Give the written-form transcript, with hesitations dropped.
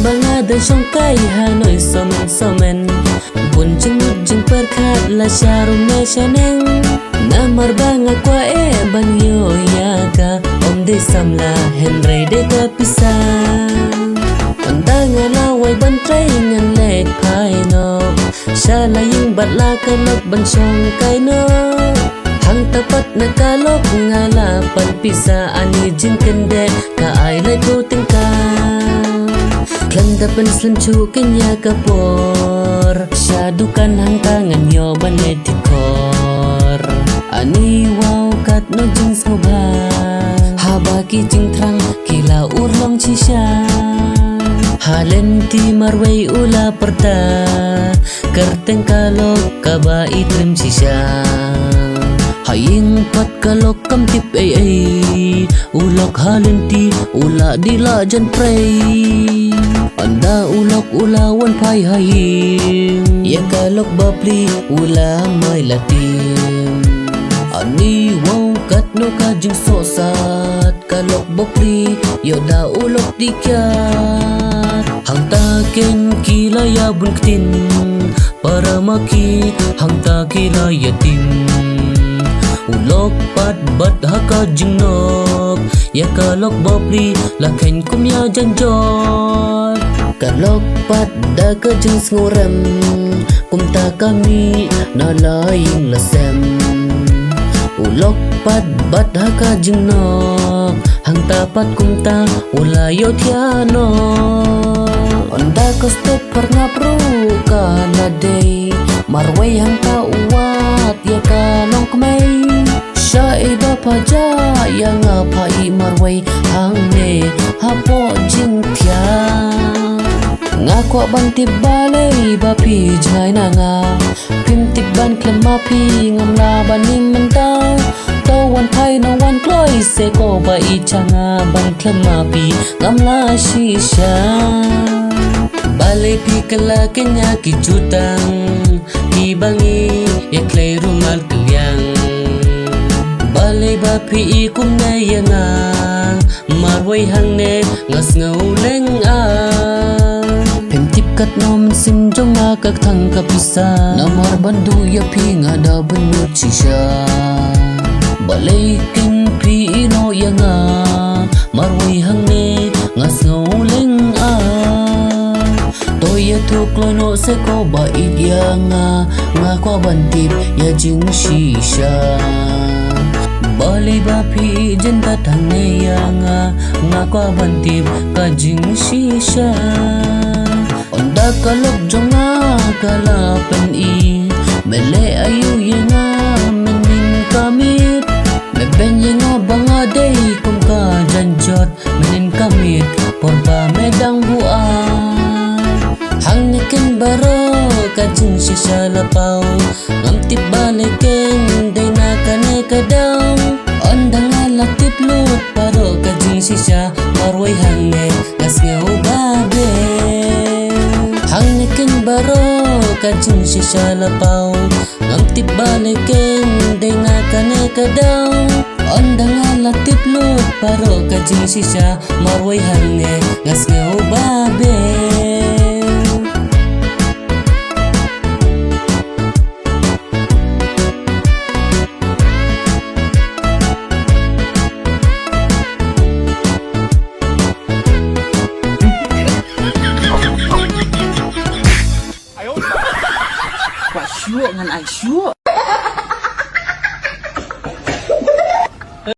bangada songkai Hanoi somen bun jengmut jeng perkat la syarum me shaneng namar banga kwa banyo yaga om de samla henry de ka pisang pandanga lawai ban trai ngan lek pai no shala ying bat la ka lok ban song kai no hang tapat na kalok ngala pan pisa ani jing kende ka ai lai pro tingka klanda pen slim chu kenya kapor syadukan hang tangan yo ban etikor ani wow kat no jing soba habaki jing trang kila urlong chisha halenti marway ula perda kerteng kalok kaba itrim chisha haying pat kalok kam tip ay ulok halenti ula dila jan pray anda ulok ulawan pai haying ya kalok babli ula mai latim ani wow kat no kajing sosat kalok babli yoda ulok dikyat hang ta ken kila ya bun ktin para maki hang ta kila yatim ulok pat bat haka jingnok ya kalok babli lakhen kumya janjot kalok pat da ka jing ngorem kumta kami na laing lasem ulok pat bat haka jingnok hang tapat kumta ulayo thiano onda ko step par ngapru ka na day marway hang ta uwat ya kalong kmay sya iba paja yang apa i marway hang ne hapo jing thia nga kwa ban tip balay ba pi jai na nga pim tip ban klema pi ngam la ban ning menta to wan pai no wan kloi se ko ba i changa ban klema pi ngam la shisha balay pi kala kenya ki jutang pi bangi ya klei rumal kelyang balay ba pi ikum na yanga marway hang ne ngas ngau leng a pem tip kat nom sim jonga kak thang kapisa namar bandu ya pi ngada benut shisha balay kin pi ino yanga marway hang ne ngas ngau leng a toya thuk lono se ko ba idyanga nga kwa bantip ya jing shisha balay ba pi jenta thang yanga nga kwa bantip ka jing shisha onda kalok jonga kala pen i mele ayu yanga menin kamit meben yanga banga day kum ka janjot menin kamit porba medang buan hang nikin baro ka jing shisha lapau ngam tip balay ken day na kane kadang onda ngala tip lut paro ka jing shisha marway hang ne ngas ngau babe hang nikin baro ka jing shisha lapau ngam tip balay ken day na kane kadang onda ngala tip lut paro ka jing shisha marway hang ne ngas ngau babe Sure ngan ai sure